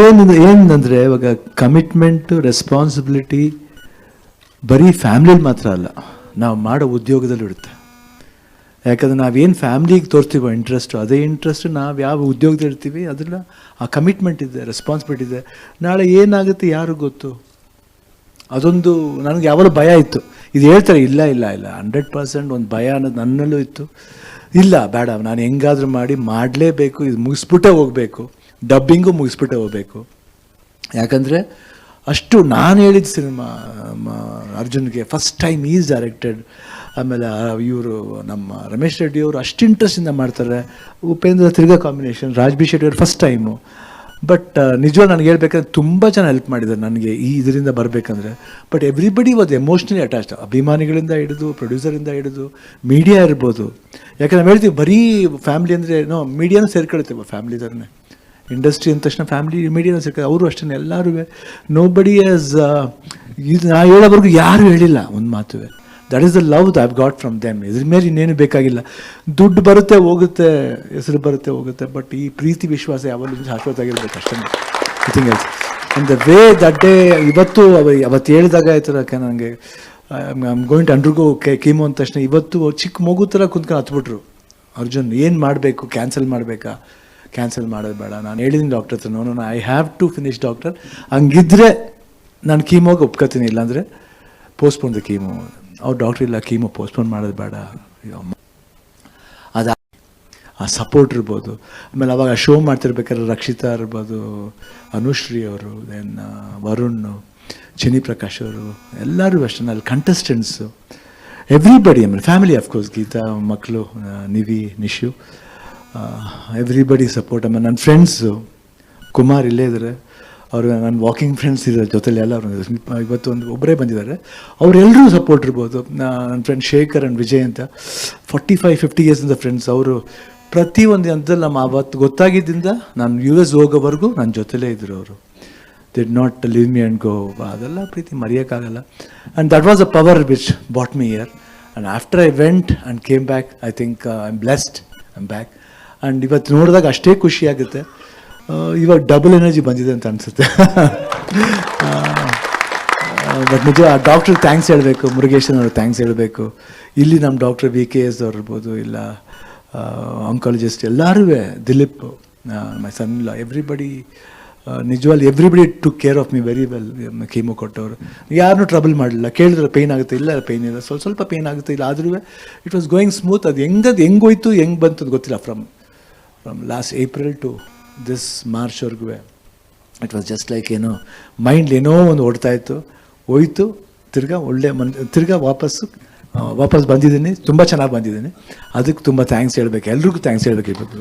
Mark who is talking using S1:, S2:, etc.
S1: ಏನಂದರೆ ಇವಾಗ commitment, responsibility ಬರೀ ಫ್ಯಾಮ್ಲಿಲಿ ಮಾತ್ರ ಅಲ್ಲ, ನಾವು ಮಾಡೋ ಉದ್ಯೋಗದಲ್ಲೂ ಇರುತ್ತೆ. ಯಾಕಂದರೆ ನಾವೇನು ಫ್ಯಾಮ್ಲಿಗೆ ತೋರ್ತೀವೋ ಇಂಟ್ರೆಸ್ಟು, ಅದೇ ಇಂಟ್ರೆಸ್ಟ್ ನಾವು ಯಾವ ಉದ್ಯೋಗದಲ್ಲಿ ಇರ್ತೀವಿ ಅದೆಲ್ಲ ಆ ಕಮಿಟ್ಮೆಂಟ್ ಇದೆ, ರೆಸ್ಪಾನ್ಸಿಬಿಲಿಟಿ ಇದೆ. ನಾಳೆ ಏನಾಗುತ್ತೆ ಯಾರು ಗೊತ್ತು. ಅದೊಂದು ನನಗೆ ಯಾವಾಗಲೂ ಭಯ ಇತ್ತು. ಇದು ಹೇಳ್ತಾರೆ, ಇಲ್ಲ 100% ಒಂದು ಭಯ ಅನ್ನೋದು ನನ್ನಲ್ಲೂ ಇತ್ತು. ಇಲ್ಲ ಬೇಡ, ನಾನು ಹೆಂಗಾದ್ರೂ ಮಾಡಲೇಬೇಕು, ಇದು ಮುಗಿಸ್ಬಿಟ್ಟೇ ಹೋಗಬೇಕು, ಡಬ್ಬಿಂಗು ಮುಗಿಸ್ಬಿಟ್ಟೇ ಹೋಗಬೇಕು. ಯಾಕಂದರೆ ಅಷ್ಟು ನಾನು ಹೇಳಿದ ಸಿನಿಮಾ ಅರ್ಜುನ್ಗೆ ಫಸ್ಟ್ ಟೈಮ್ ಈಸ್ ಡೈರೆಕ್ಟೆಡ್. ಆಮೇಲೆ ಇವರು ನಮ್ಮ ರಮೇಶ್ ರೆಡ್ಡಿ ಅವರು ಅಷ್ಟು ಇಂಟ್ರೆಸ್ಟಿಂದ ಮಾಡ್ತಾರೆ. ಉಪೇಂದ್ರ ತಿರ್ಗಾ ಕಾಂಬಿನೇಷನ್, ರಾಜ್ ಬಿ ಶೆಟ್ಟಿ ಅವರು ಫಸ್ಟ್ ಟೈಮು. ಬಟ್ ನಿಜವಾಗಿ ನನಗೆ ಹೇಳ್ಬೇಕಂದ್ರೆ ತುಂಬ ಜನ ಹೆಲ್ಪ್ ಮಾಡಿದ್ದಾರೆ ನನಗೆ ಈ ಇದರಿಂದ ಬರಬೇಕಂದ್ರೆ. But everybody was emotionally attached, ಅಭಿಮಾನಿಗಳಿಂದ ಹಿಡಿದು ಪ್ರೊಡ್ಯೂಸರಿಂದ ಹಿಡಿದು ಮೀಡಿಯಾ ಇರ್ಬೋದು. ಯಾಕಂದ್ರೆ ನಾವು ಹೇಳ್ತೀವಿ ಬರೀ ಫ್ಯಾಮ್ಲಿ ಅಂದರೆ ಮೀಡಿಯಾನೂ ಸೇರ್ಕೊಳ್ತೇವೆ, ಫ್ಯಾಮ್ಲಿ ಥರನೇ. ಇಂಡಸ್ಟ್ರಿ ಅಂದ ತಕ್ಷಣ ಫ್ಯಾಮ್ಲಿ ಮೀಡಿಯಾನೂ ಸೇರ್ಕೊಳ್ಳಿ, ಅವರು ಅಷ್ಟೇ ಎಲ್ಲರೂ. ನೋಬಡಿ ಆಸ್ ಇದು ನಾ ಹೇಳೋವರೆಗೂ ಯಾರೂ ಹೇಳಿಲ್ಲ ಒಂದು ಮಾತುವೆ. That is the love the I've got from them. ಇದ್ರ ಮೇಲೆ ಇನ್ನೇನು ಬೇಕಾಗಿಲ್ಲ. ದುಡ್ಡು ಬರುತ್ತೆ ಹೋಗುತ್ತೆ, ಹೆಸರು ಬರುತ್ತೆ ಹೋಗುತ್ತೆ, ಬಟ್ ಈ ಪ್ರೀತಿ ವಿಶ್ವಾಸ ಯಾವಾಗಲೂ ಶಾಶ್ವತ ಆಗಿರ್ಬೇಕು ಅಷ್ಟೇ. Nothing else. And the way that day, ಅವತ್ತು ಹೇಳಿದಾಗ ಆಯ್ತು ನನಗೆ I am going to undergo chemo ಅಂದ ತಕ್ಷಣ ಇವತ್ತು ಚಿಕ್ಕ ಮಗು ಥರ ಕುಂತ್ಕೊಂಡು ಹತ್ಬಿಟ್ರು. ಅರ್ಜುನ್ ಏನು ಮಾಡಬೇಕು, ಕ್ಯಾನ್ಸಲ್ ಮಾಡಬೇಕಾ? ಕ್ಯಾನ್ಸಲ್ ಮಾಡೋದು ಬೇಡ, ನಾನು ಹೇಳಿದ್ದೀನಿ ಡಾಕ್ಟರ್ ಹತ್ರ, no I have to finish doctor. ಹಂಗಿದ್ರೆ ನಾನು ಕೀಮೋಗೆ ಒಪ್ಕೋತೀನಿ, ಇಲ್ಲಾಂದರೆ ಪೋಸ್ಟ್ಪೋನ್ ದ ಕೀಮೋ. ಅವ್ರು ಡಾಕ್ಟ್ರ್ ಇಲ್ಲ, ಕೀಮೋ ಪೋಸ್ಟ್ಪೋನ್ ಮಾಡೋದು ಬೇಡ. ಅದು ಆ ಸಪೋರ್ಟ್ ಇರ್ಬೋದು. ಆಮೇಲೆ ಅವಾಗ ಶೋ ಮಾಡ್ತಿರ್ಬೇಕಾದ್ರೆ ರಕ್ಷಿತಾ ಇರ್ಬೋದು, ಅನುಶ್ರೀ ಅವರು, ದೆನ್ ವರುಣ್, ಚಿನಿ ಪ್ರಕಾಶ್ ಅವರು, ಎಲ್ಲರೂ ಅಷ್ಟೇ, ಅಲ್ಲಿ ಕಂಟೆಸ್ಟೆಂಟ್ಸು, ಎವ್ರಿಬಡಿ. ಆಮೇಲೆ ಫ್ಯಾಮಿಲಿ ಅಫ್ಕೋರ್ಸ್, ಗೀತಾ ಮಕ್ಕಳು, ನಿವಿ, ನಿಶು, ಎವ್ರಿಬಡಿ ಸಪೋರ್ಟ್. ಆಮೇಲೆ ನನ್ನ ಫ್ರೆಂಡ್ಸು ಕುಮಾರ್ ಇಲ್ಲೇ ಇದ್ದಾರೆ, ಅವರು ನನ್ನ ವಾಕಿಂಗ್ ಫ್ರೆಂಡ್ಸ್ ಇದ್ದಾರೆ ಜೊತೆಲಿ ಎಲ್ಲ. ಇವತ್ತು ಒಬ್ಬರೇ ಬಂದಿದ್ದಾರೆ, ಅವರೆಲ್ಲರೂ ಸಪೋರ್ಟ್ ಇರ್ಬೋದು. ನನ್ನ ಫ್ರೆಂಡ್ ಶೇಖರ್ ಆ್ಯಂಡ್ ವಿಜಯ್ ಅಂತ 45-50 ಇಯರ್ಸಿಂದ ಫ್ರೆಂಡ್ಸ್. ಅವರು ಪ್ರತಿಯೊಂದು ಹಂತದಲ್ಲಿ ನಮ್ಮ ಅವತ್ತು ಗೊತ್ತಾಗಿದ್ದರಿಂದ ನಾನು US ಹೋಗೋವರೆಗೂ ನನ್ನ ಜೊತೆಲೇ ಇದ್ದರು. ಅವರು did not leave me and go. ಅದೆಲ್ಲ ಪ್ರೀತಿ ಮರೆಯೋಕ್ಕಾಗಲ್ಲ. And that was a power which bought me here. And after I went and came back, I think I am blessed, I am back. And ಇವತ್ತು ನೋಡಿದಾಗ ಅಷ್ಟೇ ಖುಷಿಯಾಗುತ್ತೆ. ಇವಾಗ double energy ಬಂದಿದೆ ಅಂತ ಅನಿಸುತ್ತೆ. ಬಟ್ ನಿಜ ಆ ಡಾಕ್ಟ್ರಿಗೆ ಥ್ಯಾಂಕ್ಸ್ ಹೇಳಬೇಕು, ಮುರುಗೇಶನ್ ಅವ್ರಿಗೆ ಥ್ಯಾಂಕ್ಸ್ ಹೇಳಬೇಕು. ಇಲ್ಲಿ ನಮ್ಮ ಡಾಕ್ಟರ್ VKS ಅವ್ರು ಇರ್ಬೋದು, ಇಲ್ಲ ಆಂಕಾಲಜಿಸ್ಟ್ ಎಲ್ಲರೂ, ದಿಲೀಪ್, ಮೈ ಸನ್ ಇಲ್ಲ, ಎವ್ರಿಬಡಿ, ನಿಜವಾಗ್ಲಿ everybody took care of me very well. Chemo ಕೊಟ್ಟವರು ಯಾರನ್ನೂ ಟ್ರಬಲ್ ಮಾಡಲಿಲ್ಲ. ಕೇಳಿದ್ರೆ ಪೇಯ್ನ್ ಆಗುತ್ತೆ, ಇಲ್ಲ ಪೇಯ್ನ್ ಇಲ್ಲ, ಸ್ವಲ್ಪ ಪೇಯ್ನ್ ಆಗುತ್ತೆ, ಇಲ್ಲ ಆದ್ರೂ ಇಟ್ ವಾಸ್ ಗೋಯಿಂಗ್ ಸ್ಮೂತ್. ಅದು ಹೆಂಗೆ ಹೋಯ್ತು, ಹೆಂಗೆ ಬಂತು ಅದು ಗೊತ್ತಿಲ್ಲ. From last April to this ಮಾರ್ಚ್ವರೆಗೂ ಇಟ್ ವಾಸ್ ಜಸ್ಟ್ ಲೈಕ್ ಏನೋ ಮೈಂಡ್ ಏನೋ ಒಂದು ಓಡ್ತಾಯಿತ್ತು, ಹೋಯ್ತು, ತಿರ್ಗಾ ವಾಪಸ್ ಬಂದಿದ್ದೀನಿ. ತುಂಬ ಚೆನ್ನಾಗಿ ಬಂದಿದ್ದೀನಿ. ಅದಕ್ಕೆ ತುಂಬ ಥ್ಯಾಂಕ್ಸ್ ಹೇಳಬೇಕು, ಎಲ್ರಿಗೂ ಥ್ಯಾಂಕ್ಸ್ ಹೇಳಬೇಕು ಇವತ್ತು.